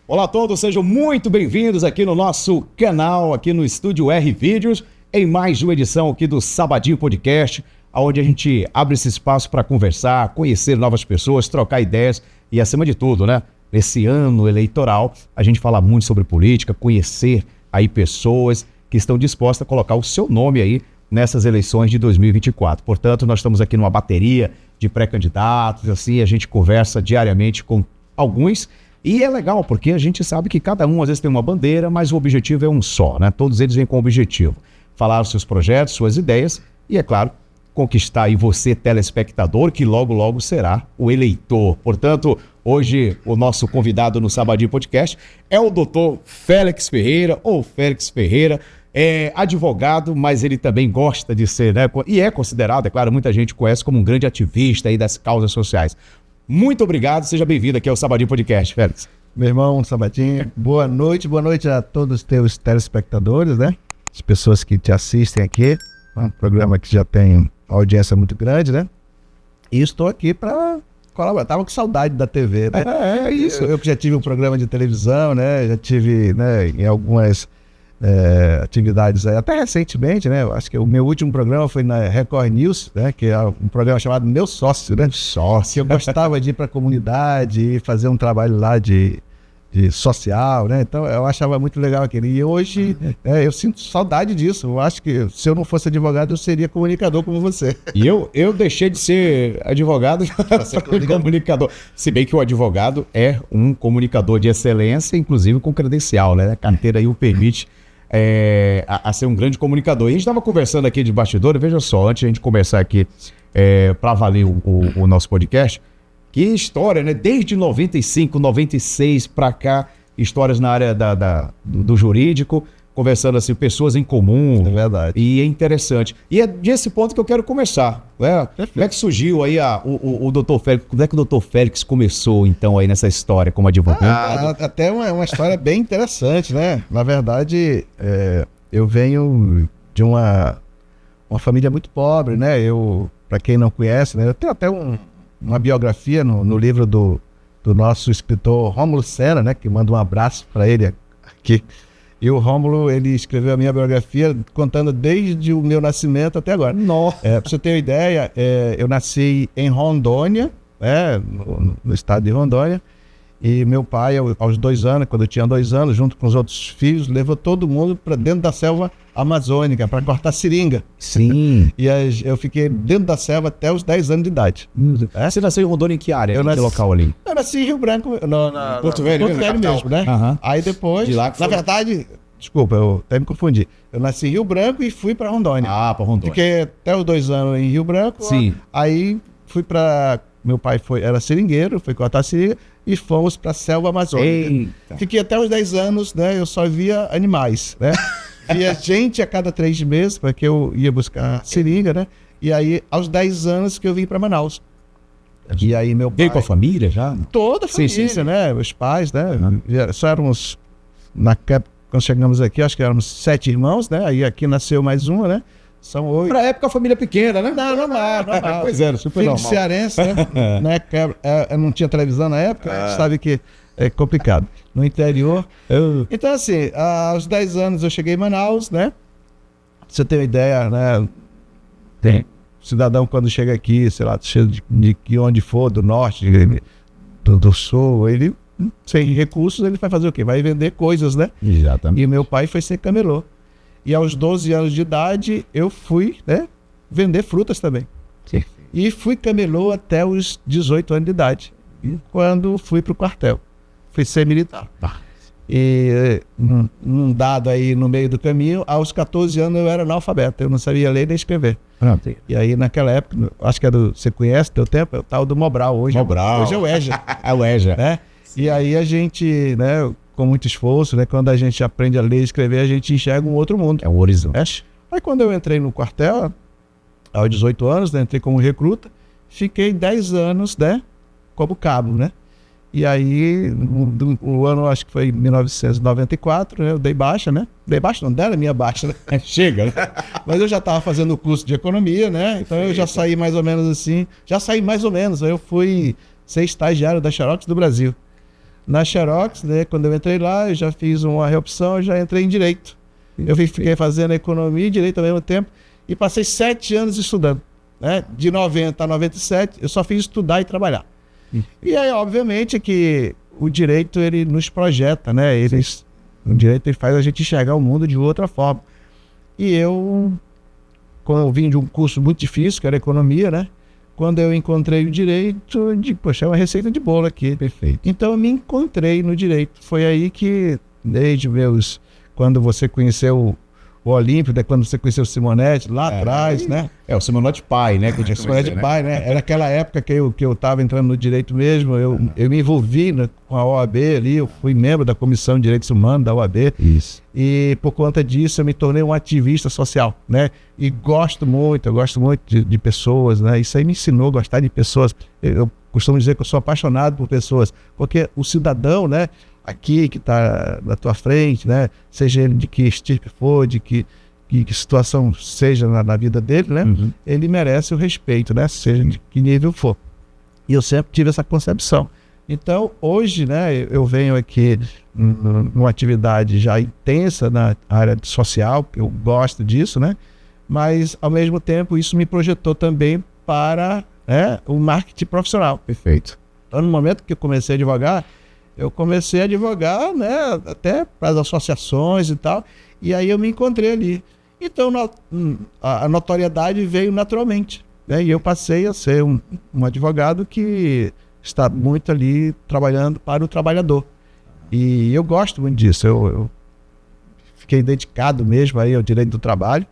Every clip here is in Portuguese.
Olá a todos, sejam muito bem-vindos aqui no nosso canal, aqui no Estúdio R Vídeos, em mais uma edição aqui do Sabadinho Podcast, onde a gente abre esse espaço para conversar, conhecer novas pessoas, trocar ideias e, acima de tudo, né? Nesse ano eleitoral, a gente fala muito sobre política, conhecer aí pessoas que estão dispostas a colocar o seu nome aí nessas eleições de 2024. Portanto, nós estamos aqui numa bateria de pré-candidatos, assim, a gente conversa diariamente com alguns. E é legal, porque a gente sabe que cada um às vezes tem uma bandeira, mas o objetivo é um só, né? Todos eles vêm com o objetivo. Falar os seus projetos, suas ideias e, é claro, conquistar aí você, telespectador, que logo, logo será o eleitor. Portanto, hoje o nosso convidado no Sabadinho Podcast é o doutor Félix Ferreira, ou Félix Ferreira, é advogado, mas ele também gosta de ser, né? E é considerado, é claro, muita gente conhece como um grande ativista aí das causas sociais. Muito obrigado, seja bem-vindo aqui ao Sabadinho Podcast, Félix. Meu irmão Sabadinho, boa noite a todos os teus telespectadores, né? As pessoas que te assistem aqui, um programa que já tem uma audiência muito grande, né? E estou aqui para colaborar. Tava com saudade da TV, né? É isso. Eu que já tive um programa de televisão, né? Já tive, né, em algumas atividades aí, até recentemente, né? Eu acho que o meu último programa foi na Record News, né? Que é um programa chamado Meu Sócio, né? Sócio. Eu gostava de ir para a comunidade e fazer um trabalho lá de social, né? Então eu achava muito legal aquilo. E hoje eu sinto saudade disso. Eu acho que se eu não fosse advogado, eu seria comunicador como você. E eu deixei de ser advogado para ser comunicador. Se bem que o advogado é um comunicador de excelência, inclusive com credencial, né? A carteira aí o permite a ser um grande comunicador. E a gente estava conversando aqui de bastidor, veja só, antes de a gente começar aqui para valer o nosso podcast, que história, né? Desde 95, 96 para cá, histórias na área do jurídico, conversando assim, pessoas em comum. É verdade. E é interessante. E é desse ponto que eu quero começar. Né? Como é que surgiu aí o doutor Félix? Como é que o doutor Félix começou, então, aí nessa história como advogado? Até uma história bem interessante, né? Na verdade, eu venho de uma família muito pobre, né? Para quem não conhece, né? Eu tenho até uma biografia no livro do nosso escritor Rômulo Senna, né? Que manda um abraço para ele aqui. E o Rômulo, ele escreveu a minha biografia contando desde o meu nascimento até agora. Nossa! Para você ter uma ideia, eu nasci em Rondônia, no estado de Rondônia, e meu pai, aos 2 anos, quando eu tinha 2 anos, junto com os outros filhos, levou todo mundo para dentro da selva amazônica para cortar seringa. Sim. E eu fiquei dentro da selva até os 10 anos de idade. Você nasceu em Rondônia em que área? Que local ali? Eu nasci em Rio Branco, Porto Velho mesmo, né? Uhum. Aí depois, De lá que foi... na verdade, desculpa, eu até me confundi. Eu nasci em Rio Branco e fui para Rondônia. Ah, para Rondônia. Fiquei até os 2 anos em Rio Branco. Sim. Aí fui para... Meu pai era seringueiro, foi cortar seringa e fomos para a selva amazônica. Eita. Fiquei até os 10 anos, né? Eu só via animais, né? Via gente a cada 3 meses, porque eu ia buscar seringa, né? E aí, aos 10 anos que eu vim para Manaus. E aí meu pai... Veio com a família já? Toda a família, sim. né? Meus pais, né? Só éramos... Quando chegamos aqui, acho que éramos 7 irmãos, né? Aí aqui nasceu mais uma, né? São 8. Pra época, a família pequena, né? Não, normal. Pois é, super Filho normal. de cearense, né? Na época, não tinha televisão na época, a gente sabe que é complicado. No interior. Então, assim, aos 10 anos eu cheguei em Manaus, né? Pra você ter uma ideia, né? Tem. Cidadão, quando chega aqui, sei lá, de onde for, do norte, do sul, ele, sem recursos, ele vai fazer o quê? Vai vender coisas, né? Exatamente. E meu pai foi ser camelô. E aos 12 anos de idade, eu fui, né, vender frutas também. Sim. E fui camelô até os 18 anos de idade, quando fui para o quartel. Fui ser militar. E num dado aí no meio do caminho, aos 14 anos eu era analfabeto, eu não sabia ler nem escrever. E aí naquela época, acho que você conhece, teu tempo, é o tal do Mobral. Hoje é o EJA. É o EJA. Né? E aí a gente, né, com muito esforço, né, quando a gente aprende a ler e escrever, a gente enxerga um outro mundo. É um horizonte. Aí quando eu entrei no quartel, aos 18 anos, né, entrei como recruta, fiquei 10 anos, né, como cabo, né? E aí, o ano, acho que foi 1994, né, eu dei baixa, né? Dei baixa, não deram a minha baixa, né? Chega, né? Mas eu já estava fazendo o curso de economia, né? Então eu já saí mais ou menos assim. Aí eu fui ser estagiário da Xerox do Brasil. na Xerox, né? Quando eu entrei lá, eu já fiz uma reopção, já entrei em Direito. Eu fiquei fazendo Economia e Direito ao mesmo tempo e passei 7 anos estudando, né? De 90 a 97, eu só fiz estudar e trabalhar. E aí, obviamente, que o Direito, ele nos projeta, né? O Direito, ele faz a gente enxergar o mundo de outra forma. E eu, como eu vim de um curso muito difícil, que era Economia, né? Quando eu encontrei o Direito, eu digo, poxa, é uma receita de bolo aqui. Perfeito. Então eu me encontrei no Direito. Foi aí que, desde quando você conheceu o Olímpio, quando você conheceu o Simonetti, lá atrás, né? O Simonetti pai, né? Que eu tinha Simonetti pai, né? Era aquela época que eu estava entrando no Direito mesmo, eu me envolvi, né, com a OAB ali, eu fui membro da Comissão de Direitos Humanos da OAB. Isso. E por conta disso eu me tornei um ativista social, né? E eu gosto muito de pessoas, né? Isso aí me ensinou a gostar de pessoas. Eu costumo dizer que eu sou apaixonado por pessoas, porque o cidadão, né? Aqui que está na tua frente, né? Seja ele de que estirpe for, de que situação seja na vida dele, né? Uhum. Ele merece o respeito, né? Seja de que nível for. E eu sempre tive essa concepção. Então, hoje, né? Eu venho aqui numa atividade já intensa na área social, eu gosto disso, né? Mas, ao mesmo tempo, isso me projetou também para, né, o marketing profissional. Perfeito. Então, no momento que eu comecei a advogar, né, até para as associações e tal, e aí eu me encontrei ali. Então, a notoriedade veio naturalmente, né, e eu passei a ser um advogado que está muito ali trabalhando para o trabalhador. E eu gosto muito disso, eu fiquei dedicado mesmo aí ao direito do trabalho,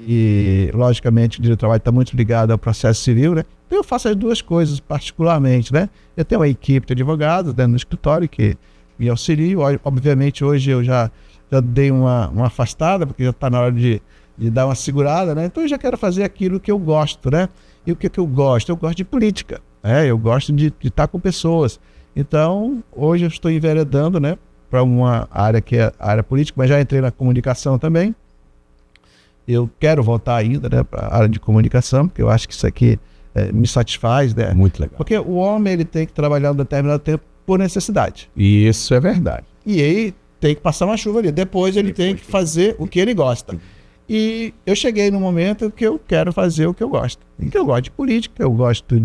e logicamente o direito do trabalho está muito ligado ao processo civil, né? Então eu faço as duas coisas particularmente, né? Eu tenho uma equipe de advogados, né, no escritório que me auxilia. Obviamente hoje eu já dei uma afastada, porque já está na hora de dar uma segurada, né? Então eu já quero fazer aquilo que eu gosto, né? E o que eu gosto? Eu gosto de política, né? Eu gosto de estar com pessoas. Então hoje eu estou enveredando, né, para uma área que é a área política, mas já entrei na comunicação também. Eu quero voltar ainda, né, para a área de comunicação, porque eu acho que isso aqui me satisfaz, né? Muito legal. Porque o homem, ele tem que trabalhar um determinado tempo por necessidade. Isso é verdade. E aí tem que passar uma chuva ali. Depois ele tem que fazer o que ele gosta. E eu cheguei no momento que eu quero fazer o que eu gosto. Eu gosto de política, eu gosto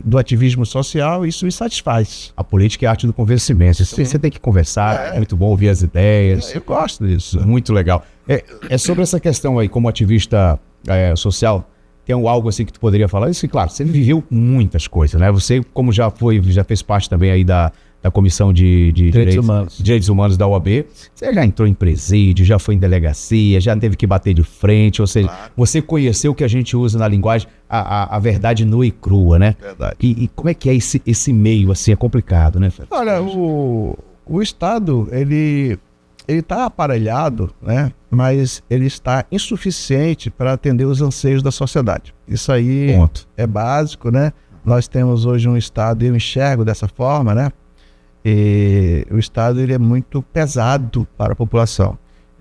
do ativismo social, isso me satisfaz. A política é a arte do convencimento. Você tem que conversar, é muito bom ouvir as ideias. Eu gosto disso. Muito legal. É sobre essa questão aí, como ativista social, tem algo assim que tu poderia falar? Isso, claro, você viveu muitas coisas, né? Você, como já fez parte também aí da Comissão de Direitos Humanos da OAB, você já entrou em presídio, já foi em delegacia, já teve que bater de frente, ou seja, você conheceu o que a gente usa na linguagem, a verdade nua e crua, né? Verdade. E como é que é esse meio, assim, é complicado, né, Fred? Olha, o Estado, ele está aparelhado, né? Mas ele está insuficiente para atender os anseios da sociedade. Isso aí é básico, né? Nós temos hoje um Estado, eu enxergo dessa forma, né? E o Estado, ele é muito pesado para a população.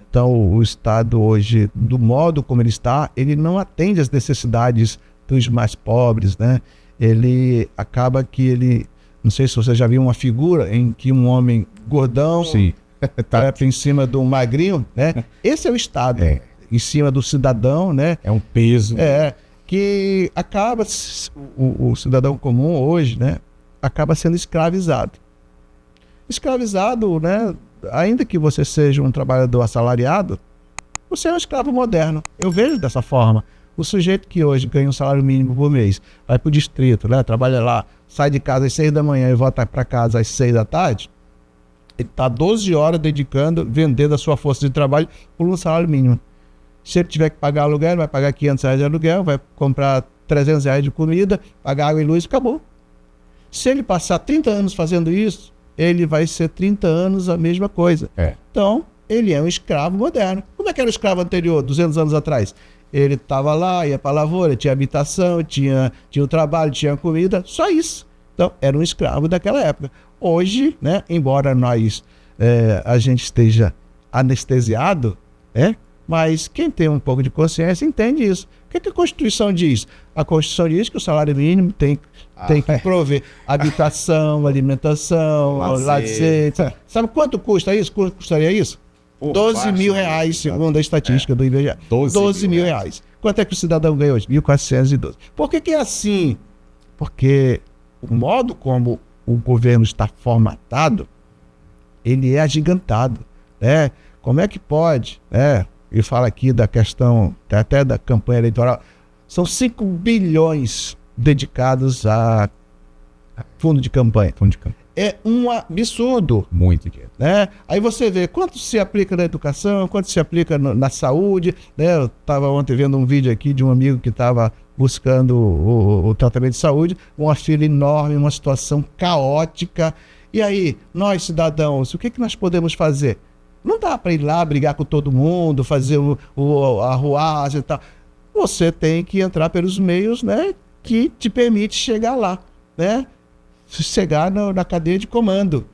Então, o Estado hoje, do modo como ele está, ele não atende às necessidades dos mais pobres, né? Ele acaba que não sei se você já viu uma figura em que um homem gordão trepa em cima de um magrinho, né? Esse é o Estado, em cima do cidadão, né? É um peso. Que acaba, o cidadão comum hoje, né? Acaba sendo escravizado. Escravizado, né? Ainda que você seja um trabalhador assalariado, você é um escravo moderno. Eu vejo dessa forma. O sujeito que hoje ganha um salário mínimo por mês, vai para o distrito, né? Trabalha lá, sai de casa às 6 da manhã e volta para casa às 6 da tarde, ele está 12 horas vendendo a sua força de trabalho por um salário mínimo. Se ele tiver que pagar aluguel, ele vai pagar R$500 de aluguel, vai comprar R$300 de comida, pagar água e luz e acabou. Se ele passar 30 anos fazendo isso, ele vai ser 30 anos a mesma coisa. Então, ele é um escravo moderno. Como é que era o escravo anterior, 200 anos atrás? Ele estava lá, ia para a lavoura, tinha habitação, tinha o trabalho, tinha comida, só isso. Então, era um escravo daquela época. Hoje, né, embora a gente esteja anestesiado, Mas quem tem um pouco de consciência entende isso. O que a Constituição diz? A Constituição diz que o salário mínimo tem que prover habitação, alimentação, lazer. Sabe quanto custa isso? Custaria isso? 12 mil reais, segundo a estatística do IBGE. 12 mil reais. Quanto é que o cidadão ganha hoje? 1.412. Por que é assim? Porque o modo como o governo está formatado, ele é agigantado, né? Como é que pode, né? E fala aqui da questão, até da campanha eleitoral, são 5 bilhões dedicados a fundo de campanha. É um absurdo. Muito dinheiro. Né? Aí você vê quanto se aplica na educação, quanto se aplica na saúde. Né? Eu estava ontem vendo um vídeo aqui de um amigo que estava buscando o tratamento de saúde, uma fila enorme, uma situação caótica. E aí, nós cidadãos, o que nós podemos fazer? Não dá para ir lá brigar com todo mundo, fazer a ruagem e tal. Você tem que entrar pelos meios, né, que te permite chegar lá, né? Chegar na cadeia de comando.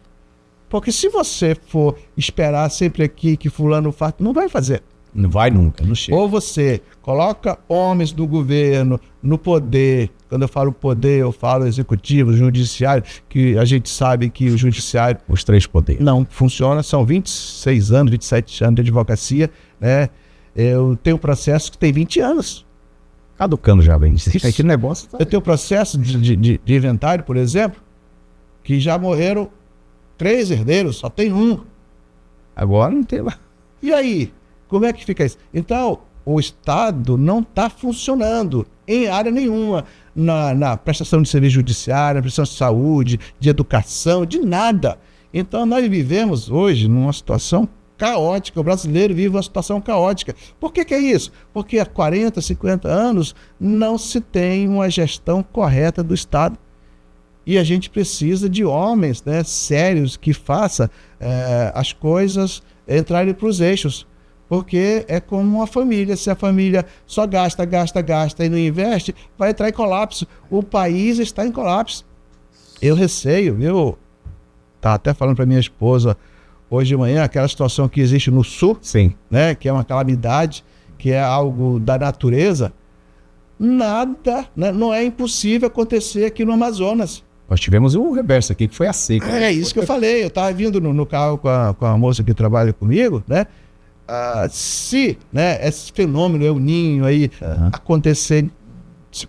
Porque se você for esperar sempre aqui que fulano faz, não vai fazer. Não vai nunca, não chega. Ou você coloca homens do governo, no poder. Quando eu falo poder, eu falo executivo, judiciário, que a gente sabe que o judiciário... Os 3 poderes. Não funciona, são 26 anos, 27 anos de advocacia, né? Eu tenho um processo que tem 20 anos. Caducando já, bem. Esse negócio tá... Eu tenho processo de inventário, por exemplo, que já morreram 3 herdeiros, só tem um. Agora não tem lá. E aí? Como é que fica isso? Então, o Estado não está funcionando em área nenhuma. Na prestação de serviço judiciário, na prestação de saúde, de educação, de nada. Então, nós vivemos hoje numa situação caótica. O brasileiro vive uma situação caótica. Por que é isso? Porque há 40, 50 anos não se tem uma gestão correta do Estado. E a gente precisa de homens, né, sérios que façam as coisas entrarem para os eixos. Porque é como uma família. Se a família só gasta e não investe, vai entrar em colapso. O país está em colapso. Eu receio, viu? Tá até falando para minha esposa hoje de manhã, aquela situação que existe no sul, sim, né, que é uma calamidade, que é algo da natureza. Nada, né, não é impossível acontecer aqui no Amazonas. Nós tivemos o reverso aqui, que foi a seca. É isso que eu falei. Eu estava vindo no carro com a moça que trabalha comigo, né? Se, né, esse fenômeno El Niño aí acontecer,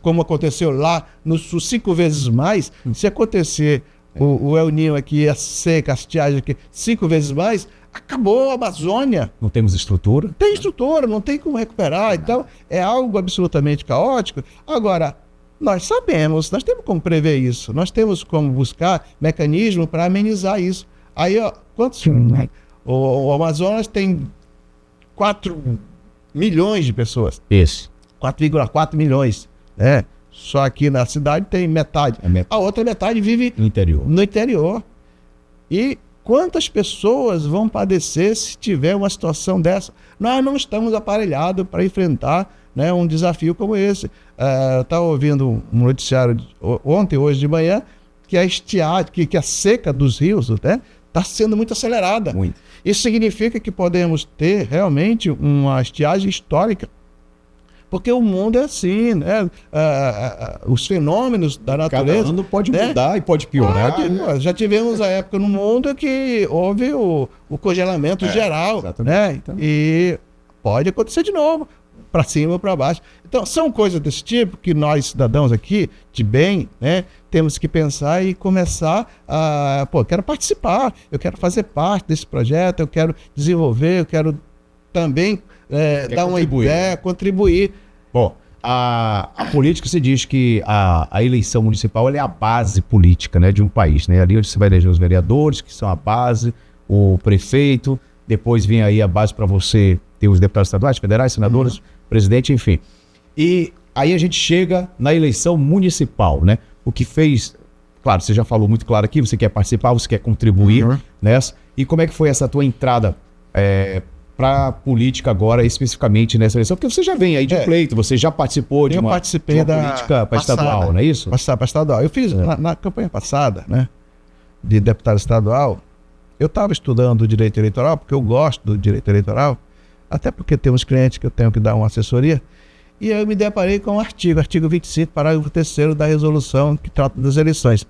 como aconteceu lá no sul 5 vezes mais, se acontecer o El Niño aqui, a seca, a estiagem aqui 5 vezes mais, acabou a Amazônia. Não temos estrutura? Tem estrutura, não tem como recuperar. Então, é algo absolutamente caótico. Agora, nós sabemos, nós temos como prever isso, nós temos como buscar mecanismo para amenizar isso. Aí, ó, quantos... O Amazonas tem 4 milhões de pessoas. Esse. 4,4 milhões. Né? Só aqui na cidade tem metade. A outra metade vive no interior. E quantas pessoas vão padecer se tiver uma situação dessa? Nós não estamos aparelhados para enfrentar, né, um desafio como esse. Eu estava ouvindo um noticiário ontem, hoje de manhã, que a estiagem, que a seca dos rios, né, está sendo muito acelerada. Muito. Isso significa que podemos ter realmente uma estiagem histórica, porque o mundo é assim, né? Os fenômenos da natureza... Cada ano pode mudar, né? E pode piorar. Já tivemos a época no mundo que houve o congelamento geral, né? Então... E pode acontecer de novo, para cima ou para baixo. Então, são coisas desse tipo que nós, cidadãos aqui, de bem, né, temos que pensar e começar a... eu quero participar, eu quero fazer parte desse projeto, eu quero desenvolver, eu quero também dar uma ideia, contribuir. Bom, a política, se diz que a eleição municipal ela é a base política, né, de um país, né? Ali onde você vai eleger os vereadores, que são a base, o prefeito, depois vem aí a base para você ter os deputados estaduais, federais, senadores, presidente, enfim. E aí a gente chega na eleição municipal, né? O que fez... Claro, você já falou muito claro aqui, você quer participar, você quer contribuir nessa. E como é que foi essa tua entrada para a política agora, especificamente nessa eleição? Porque você já vem aí de pleito, você já participou de uma política para estadual, não é isso? Para estadual. Eu fiz na campanha passada, né, de deputado estadual, eu estava estudando direito eleitoral, porque eu gosto do direito eleitoral, até porque tem uns clientes que eu tenho que dar uma assessoria, e aí eu me deparei com um artigo 25, parágrafo 3º da resolução que trata das eleições,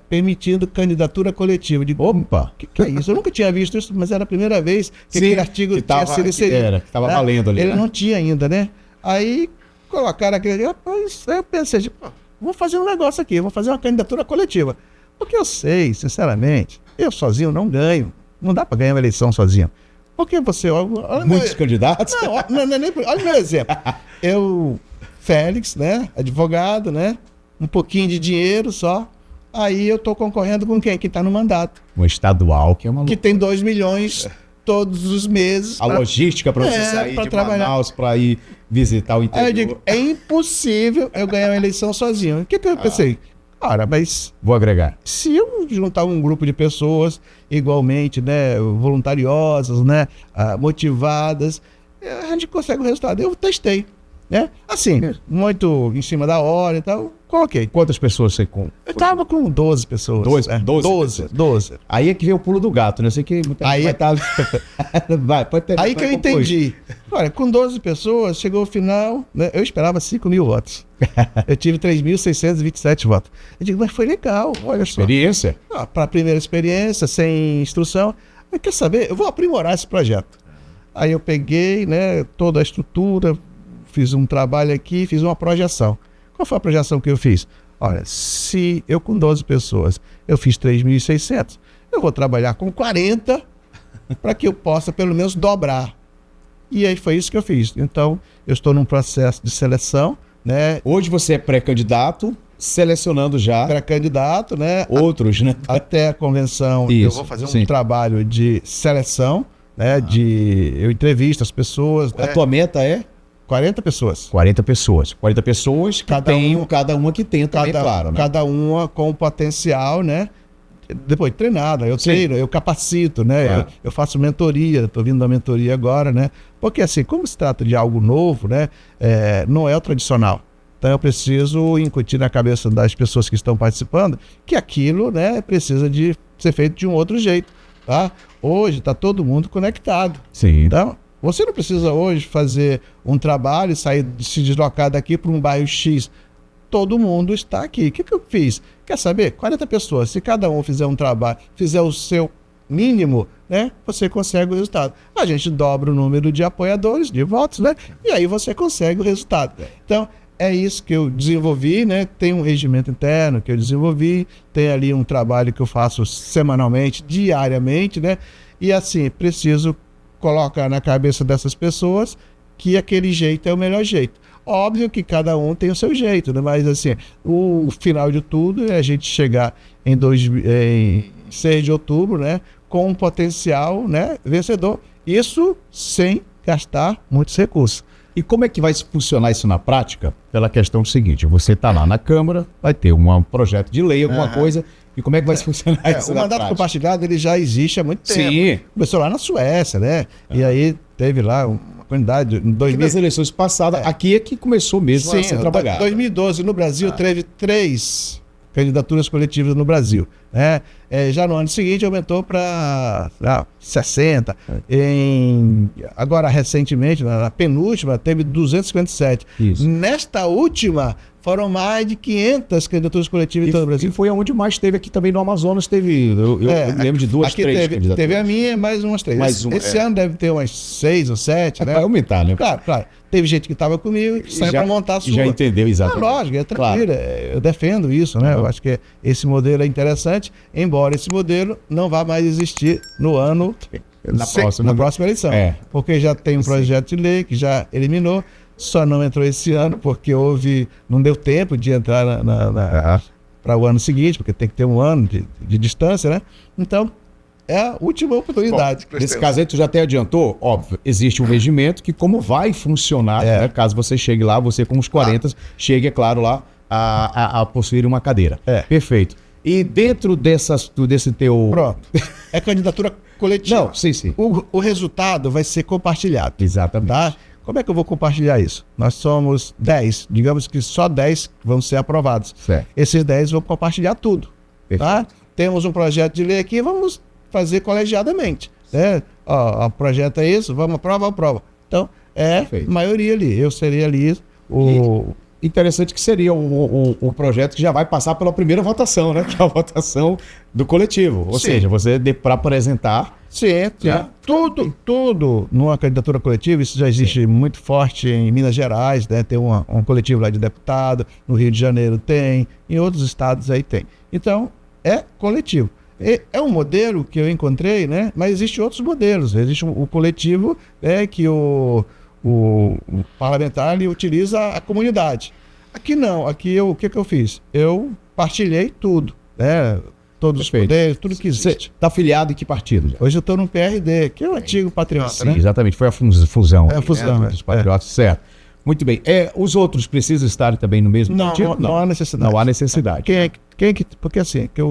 permitindo candidatura coletiva. De opa, que é isso? Eu nunca tinha visto isso, mas era a primeira vez que aquele artigo que tinha sido inserido. Que estava valendo ali. Ele não tinha ainda, né? Aí colocaram aquele... Aí eu pensei, vou fazer um negócio aqui, vou fazer uma candidatura coletiva. Porque eu sei, sinceramente, eu sozinho não ganho. Não dá para ganhar uma eleição sozinho. Porque você... Muitos candidatos? Não é nem... Olha o meu exemplo. Eu, Félix, né? Advogado, né? Um pouquinho de dinheiro só. Aí eu tô concorrendo com quem? Que tá no mandato. Um estadual, que é uma... Que tem 2 milhões todos os meses. A logística para você sair de Manaus para ir visitar o interior. Aí eu digo, é impossível eu ganhar uma eleição sozinho. O que eu pensei? Cara, mas... Vou agregar. Se eu juntar um grupo de pessoas igualmente, né, voluntariosas, né, motivadas, a gente consegue o resultado. Eu testei, né? Assim, muito em cima da hora e tal, coloquei. Quantas pessoas você com? Eu tava com 12 pessoas. 12. Aí é que veio o pulo do gato, né? Eu sei que muita aí vai estar... vai, pode ter. Aí que eu entendi. Olha, com 12 pessoas, chegou o final, né? Eu esperava 5.000 votos. Eu tive 3.627 votos. Eu digo, mas foi legal, olha só. Experiência? Para a primeira experiência, sem instrução. Mas quer saber? Eu vou aprimorar esse projeto. Aí eu peguei, né, toda a estrutura, fiz um trabalho aqui, fiz uma projeção. Qual foi a projeção que eu fiz? Olha, se eu com 12 pessoas, eu fiz 3.600, eu vou trabalhar com 40 para que eu possa pelo menos dobrar. E aí foi isso que eu fiz. Então, eu estou num processo de seleção, né? Hoje você é pré-candidato, selecionando já... Pré-candidato, né? Outros, né? Até a convenção, isso, eu vou fazer um trabalho de seleção, né? Eu entrevisto as pessoas. A tua meta é? 40 pessoas. 40 pessoas. 40 pessoas que cada uma que tenta, também, claro, né? Cada uma com potencial, né? Depois treinada, eu treino, eu capacito, né? Eu faço mentoria, estou vindo da mentoria agora, né? Porque assim, como se trata de algo novo, né? Não é o tradicional. Então eu preciso incutir na cabeça das pessoas que estão participando que aquilo, né, precisa de ser feito de um outro jeito, tá? Hoje está todo mundo conectado. Sim. Então, você não precisa hoje fazer um trabalho e se deslocar daqui para um bairro X. Todo mundo está aqui. O que eu fiz? Quer saber? 40 pessoas. Se cada um fizer um trabalho, fizer o seu mínimo, né, você consegue o resultado. A gente dobra o número de apoiadores, de votos, né? E aí você consegue o resultado. Então, é isso que eu desenvolvi, né? Tem um regimento interno que eu desenvolvi, tem ali um trabalho que eu faço semanalmente, diariamente, né? E assim, preciso colocar na cabeça dessas pessoas que aquele jeito é o melhor jeito. Óbvio que cada um tem o seu jeito, né? Mas assim, o final de tudo é a gente chegar em 6 de outubro, né? Com um potencial, né, vencedor. Isso sem gastar muitos recursos. E como é que vai funcionar isso na prática? Pela questão seguinte, você está lá na Câmara, vai ter um projeto de lei, alguma coisa, e como é que vai funcionar isso o na mandato prática? Compartilhado ele já existe há muito tempo. Sim. Começou lá na Suécia, né? E aí teve lá uma quantidade... Em 2000... Nas eleições passadas, aqui é que começou mesmo a ser trabalhado. Em 2012, no Brasil, teve 3 candidaturas coletivas no Brasil, né? Já no ano seguinte aumentou para 60. Agora, recentemente, na penúltima, teve 257. Isso. Nesta última, foram mais de 500 candidaturas coletivas em todo o Brasil. E foi onde mais teve aqui também no Amazonas, teve, eu me lembro de 2, 3 candidaturas. Teve a minha, mais umas 3. Esse ano deve ter umas 6 ou 7, né? Vai aumentar, né? Claro. Teve gente que estava comigo e saiu para montar a sua. Já entendeu, exatamente. Lógico, é tranquilo. Claro. Eu defendo isso, né? Eu acho que esse modelo é interessante, embora esse modelo não vá mais existir no ano... Na próxima eleição. Porque já tem um projeto de lei que já eliminou, só não entrou esse ano porque não deu tempo de entrar para o ano seguinte, porque tem que ter um ano de distância, né? Então, é a última oportunidade. Bom, nesse caso aí, tu já até adiantou, óbvio, existe um regimento que como vai funcionar, né, caso você chegue lá, você com os 40, chegue, é claro, lá a possuir uma cadeira. Perfeito. E dentro desse teu... Pronto. É candidatura coletiva. Não, sim. O resultado vai ser compartilhado. Exatamente. Tá? Como é que eu vou compartilhar isso? Nós somos 10. Digamos que só 10 vão ser aprovados. Certo. Esses 10 vão compartilhar tudo. Perfeito. Tá? Temos um projeto de lei aqui, vamos fazer colegiadamente. Né? ó, o projeto é isso, vamos aprova. Então, Perfeito. maioria ali. Eu seria ali Interessante que seria um projeto que já vai passar pela primeira votação, né? Que é a votação do coletivo. Ou Sim. seja, você para apresentar. Sim. Tudo numa candidatura coletiva, isso já existe muito forte em Minas Gerais, né? Tem um coletivo lá de deputado, no Rio de Janeiro tem, em outros estados aí tem. Então, é coletivo. É um modelo que eu encontrei, né? Mas existem outros modelos. Existe o coletivo, que o parlamentar ele utiliza a comunidade. Aqui não, aqui o que eu fiz? Eu partilhei tudo, né? Todos Perfeito. os poderes, tudo que Você existe. está afiliado em que partido? Já? Hoje eu estou no PRD, que é o antigo Patriota, Sim, né? exatamente. Foi a fusão. É a fusão, Dos patriotas, certo. Muito bem. Os outros precisam estar também no mesmo partido? Não há necessidade. Não há necessidade. Porque assim, o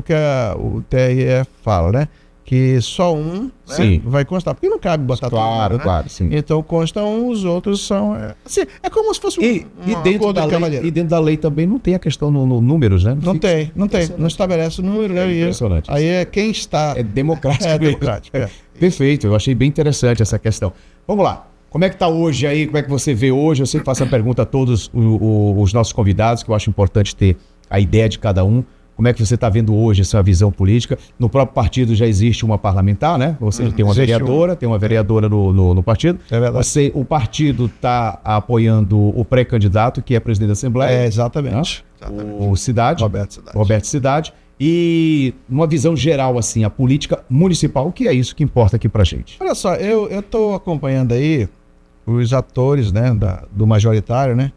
o TRE fala, né? Que só um, né, Sim. vai constar. Porque não cabe botar todo mundo, né? Claro, sim. Então consta um, os outros são... Assim, é como se fosse um E dentro da lei também não tem a questão no números, né? Não tem. Não estabelece o número, né? Impressionante. Aí é quem está... É democrático. É mesmo. democrático, é. Perfeito, eu achei bem interessante essa questão. Vamos lá. Como é que está hoje aí? Como é que você vê hoje? Eu sempre faço a pergunta a todos os nossos convidados, que eu acho importante ter a ideia de cada um. Como é que você está vendo hoje essa visão política? No próprio partido já existe uma parlamentar, né? Você tem uma vereadora, no partido. É verdade. O partido está apoiando o pré-candidato, que é presidente da Assembleia. Exatamente. O Cidade. Roberto Cidade. E numa visão geral, assim, a política municipal, o que é isso que importa aqui pra gente? Olha só, eu estou acompanhando aí os atores, né, do majoritário, né?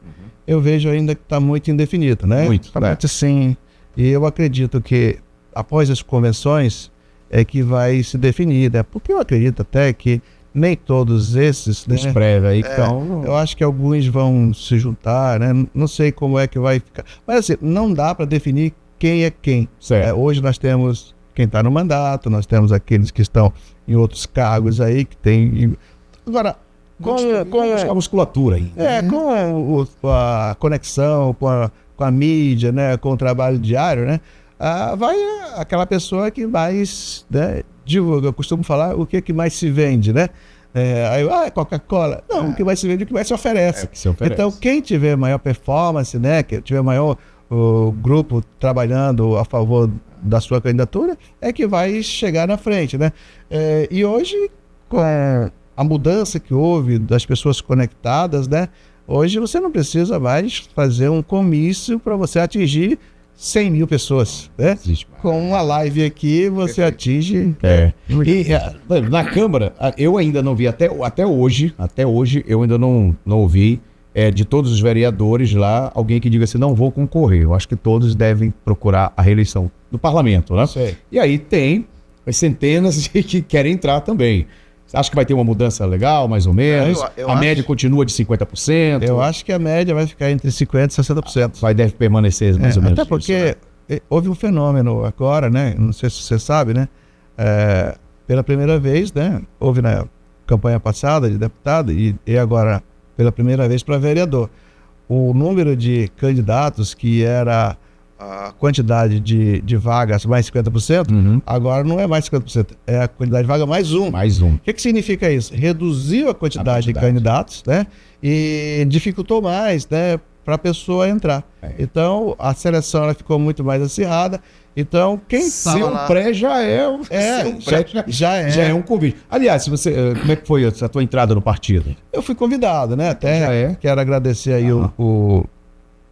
Eu vejo ainda que está muito indefinido, né? Muito, Tá muito assim. E eu acredito que após as convenções é que vai se definir, né? Porque eu acredito até que nem todos esses, né? Os prévios aí que estão... Eu acho que alguns vão se juntar, né? Não sei como é que vai ficar. Mas assim, não dá para definir quem é quem. Certo. Hoje nós temos quem está no mandato, nós temos aqueles que estão em outros cargos aí, que tem... Agora, com a musculatura aí. com a conexão com a mídia, né, com o trabalho diário, né, vai aquela pessoa que mais, né, divulga. Eu costumo falar o que mais se vende, né? Aí, Coca-Cola. Não, o que mais se vende é o que mais se oferece. Então, quem tiver maior performance, né, que tiver maior grupo trabalhando a favor da sua candidatura, é que vai chegar na frente, né? E hoje, com a mudança que houve das pessoas conectadas, né? Hoje você não precisa mais fazer um comício para você atingir 100 mil pessoas, né? Com uma live aqui você atinge... E na Câmara, eu ainda não vi, até hoje eu ainda não ouvi de todos os vereadores lá, alguém que diga assim, não vou concorrer. Eu acho que todos devem procurar a reeleição do parlamento, né? Sei. E aí tem as centenas que querem entrar também. Acho que vai ter uma mudança legal, mais ou menos. A média continua de 50%. Eu acho que a média vai ficar entre 50% e 60%. Deve permanecer mais ou menos. Até porque houve um fenômeno agora, né? Não sei se você sabe, né? Pela primeira vez, né? Houve na campanha passada de deputado e agora pela primeira vez para vereador. O número de candidatos, que era a quantidade de vagas mais 50%, agora não é mais 50%, é a quantidade de vaga mais um. O que significa isso? Reduziu a quantidade de candidatos, né? E dificultou mais, né, para a pessoa entrar. Então, a seleção ela ficou muito mais acirrada. Então, quem ser um pré já é um convite. Aliás, como é que foi a tua entrada no partido? Eu fui convidado, né? Até quero agradecer aí o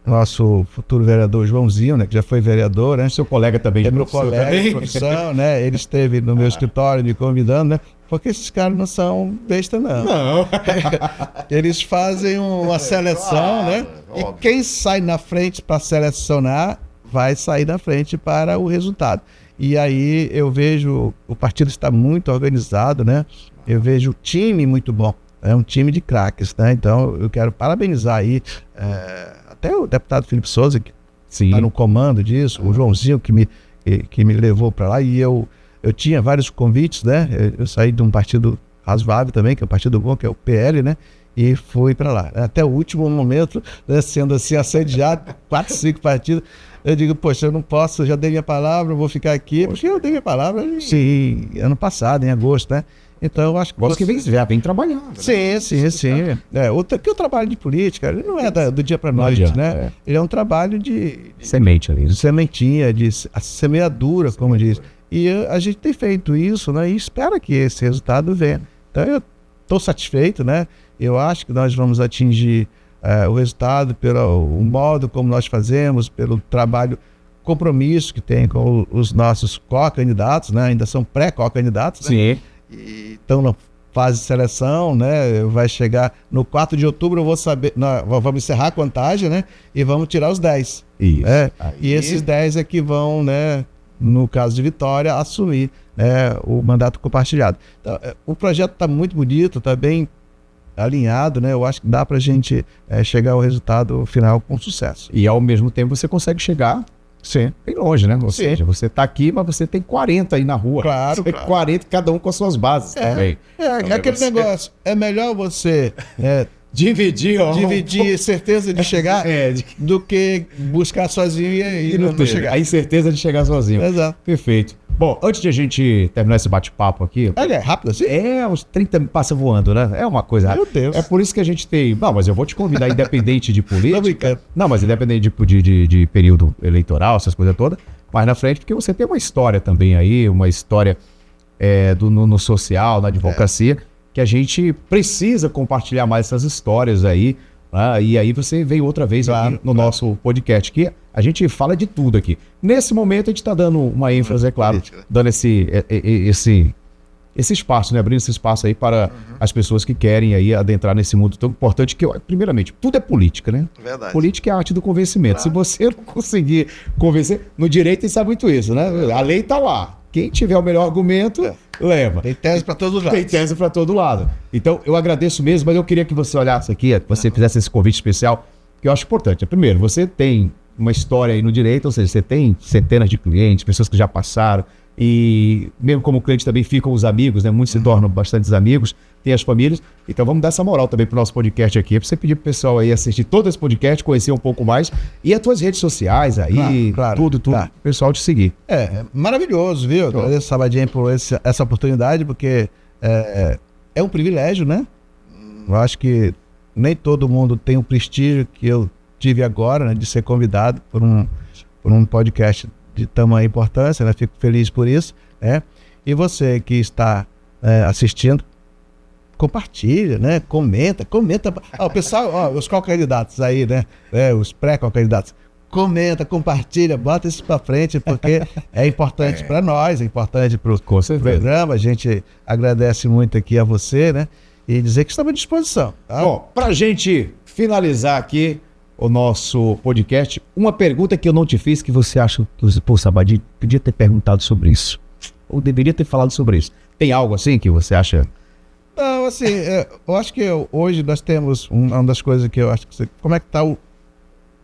nosso futuro vereador Joãozinho, né, que já foi vereador, né? Seu colega também. É meu colega de profissão, né? Ele esteve no meu escritório me convidando, né? Porque esses caras não são besta, não. Eles fazem uma seleção, né? E quem sai na frente para selecionar vai sair na frente para o resultado. E aí eu vejo o partido está muito organizado, né? Eu vejo o time muito bom. É um time de craques, né? Então eu quero parabenizar aí até o deputado Felipe Souza, que está no comando disso, o Joãozinho que me levou para lá, e eu tinha vários convites, né? Eu saí de um partido razoável também, que é um partido bom, que é o PL, né? E fui para lá. Até o último momento, né, sendo assim assediado, 4, 5 partidos, eu digo, poxa, eu não posso, já dei minha palavra, eu vou ficar aqui, porque eu dei minha palavra ano passado, em agosto, né? Então eu acho que Gosto que já vem trabalhando. Né? Sim. Que o trabalho de política ele não é do dia para noite, né? Ele é um trabalho de semente ali. De sementinha, de semeadura, como diz. E a gente tem feito isso, né? E espera que esse resultado venha. Então eu estou satisfeito, né? Eu acho que nós vamos atingir o resultado pelo modo como nós fazemos, pelo trabalho, compromisso que tem com os nossos co-candidatos, né? Ainda são pré-co-candidatos, né? Sim. E estão na fase de seleção, né? Vai chegar no 4 de outubro, eu vou saber, vamos encerrar a contagem, né? E vamos tirar os 10. Isso. E esses 10 é que vão, né? No caso de Vitória, assumir, né, o mandato compartilhado. Então, o projeto está muito bonito, está bem alinhado, né? Eu acho que dá para a gente chegar ao resultado final com sucesso. E ao mesmo tempo você consegue chegar bem longe, né? Ou seja, você está aqui, mas você tem 40 aí na rua. Claro. 40, cada um com as suas bases também. Aquele negócio. É melhor você dividir certeza de chegar do que buscar sozinho e não chegar. A incerteza de chegar sozinho. Exato. Perfeito. Bom, antes de a gente terminar esse bate-papo aqui... É rápido assim? Uns 30 passa voando, né? É uma coisa rápida. Meu Deus. É por isso que a gente tem... Não, mas eu vou te convidar, independente de política... Não, mas independente de período eleitoral, essas coisas todas, mais na frente, porque você tem uma história também aí, uma história no social, na advocacia, que a gente precisa compartilhar mais essas histórias aí, né? E aí você veio outra vez aqui no nosso podcast, que a gente fala de tudo aqui. Nesse momento a gente está dando uma ênfase, é claro, dando esse espaço, né? Abrindo esse espaço aí para as pessoas que querem aí adentrar nesse mundo tão importante que, primeiramente, tudo é política, né? Verdade. Política é a arte do convencimento. Claro. Se você não conseguir convencer, no direito a gente sabe muito isso, né? A lei está lá. Quem tiver o melhor argumento, leva. Tem tese para todos os lados. Tem tese para todo lado. Então, eu agradeço mesmo, mas eu queria que você olhasse aqui, que você fizesse esse convite especial, que eu acho importante. Primeiro, você tem uma história aí no direito, ou seja, você tem centenas de clientes, pessoas que já passaram, e mesmo como cliente também ficam os amigos, né? Muitos se tornam bastantes amigos, tem as famílias. Então vamos dar essa moral também pro nosso podcast aqui, pra você pedir pro pessoal aí assistir todo esse podcast, conhecer um pouco mais, e as tuas redes sociais aí, claro, tudo, o pessoal te seguir. Maravilhoso, viu? Agradeço, Sabadinho, por essa oportunidade, porque é um privilégio, né? Eu acho que nem todo mundo tem o prestígio que eu tive agora, né, de ser convidado por um podcast de tamanha importância, né? Fico feliz por isso, né? E você que está assistindo, compartilha, né? Comenta. O pessoal, os co-candidatos aí, né? Os pré-co-candidatos. Comenta, compartilha, bota isso para frente, porque é importante para nós, é importante para o programa. A gente agradece muito aqui a você, né? E dizer que estamos à disposição. Tá? Bom, para a gente finalizar aqui o nosso podcast, uma pergunta que eu não te fiz, que você acha que, pô, Sabadinho, podia ter perguntado sobre isso, ou deveria ter falado sobre isso. Tem algo assim que você acha? Não, assim, eu acho que hoje nós temos uma das coisas que eu acho que como é que está o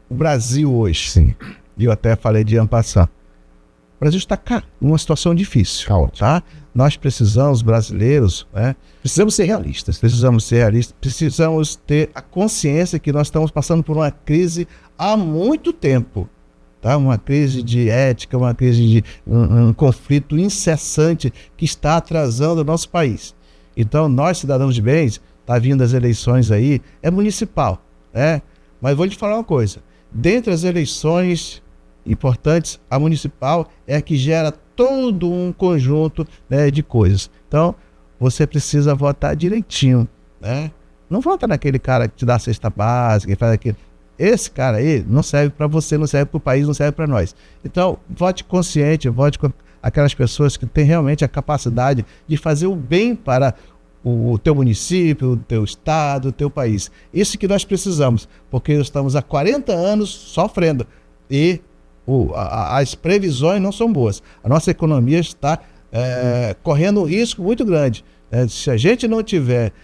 Brasil hoje? Sim. E eu até falei de ano passado. O Brasil está numa situação difícil, tá? Nós precisamos, brasileiros, né? Precisamos ser realistas. Precisamos ter a consciência que nós estamos passando por uma crise há muito tempo, tá? Uma crise de ética, uma crise de um conflito incessante que está atrasando o nosso país. Então, nós, cidadãos de bens, tá vindo as eleições aí, é municipal, né? Mas vou lhe falar uma coisa, dentre as eleições importantes, a municipal é a que gera todo um conjunto, né, de coisas. Então, você precisa votar direitinho, né? Não vota naquele cara que te dá a cesta básica, que faz aquilo. Esse cara aí não serve para você, não serve para o país, não serve para nós. Então, vote consciente, vote com aquelas pessoas que têm realmente a capacidade de fazer o bem para o teu município, o teu estado, o teu país. Isso que nós precisamos, porque estamos há 40 anos sofrendo e as previsões não são boas. A nossa economia está correndo um risco muito grande. Se a gente não tiver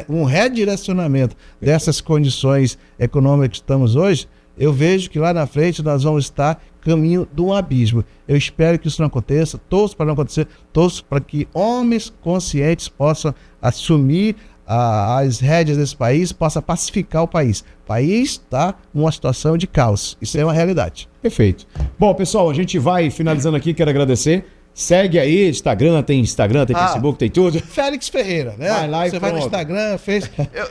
um redirecionamento dessas condições econômicas que estamos hoje, eu vejo que lá na frente nós vamos estar caminho de um abismo. Eu espero que isso não aconteça, torço para não acontecer, torço para que homens conscientes possam assumir as rédeas desse país, possa pacificar o país. O país está numa situação de caos. Isso é uma realidade. Perfeito. Bom, pessoal, a gente vai finalizando aqui. Quero agradecer Segue aí, Instagram, tem Facebook, tem tudo. Félix Ferreira, né? Vai lá e Você vai no pronto. Instagram,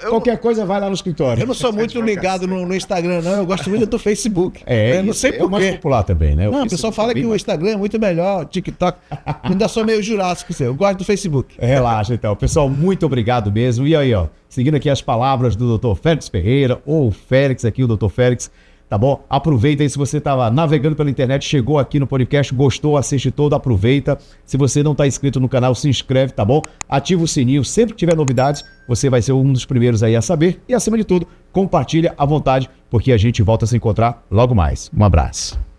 Qualquer coisa, vai lá no escritório. Eu não sou muito ligado no Instagram, não. Eu gosto muito do Facebook. Eu não sei é o mais porquê. popular também, né? Não, o pessoal fala que o Instagram é muito melhor, o TikTok. Ainda sou meio jurássico, eu gosto do Facebook. Relaxa, então. Pessoal, muito obrigado mesmo. E aí, ó, seguindo aqui as palavras do Dr. Félix Ferreira, ou Félix aqui, o Dr. Félix, tá bom? Aproveita aí, se você estava navegando pela internet, chegou aqui no podcast, gostou, assiste todo, aproveita. Se você não está inscrito no canal, se inscreve, tá bom? Ativa o sininho, sempre que tiver novidades, você vai ser um dos primeiros aí a saber. E acima de tudo, compartilha à vontade, porque a gente volta a se encontrar logo mais. Um abraço.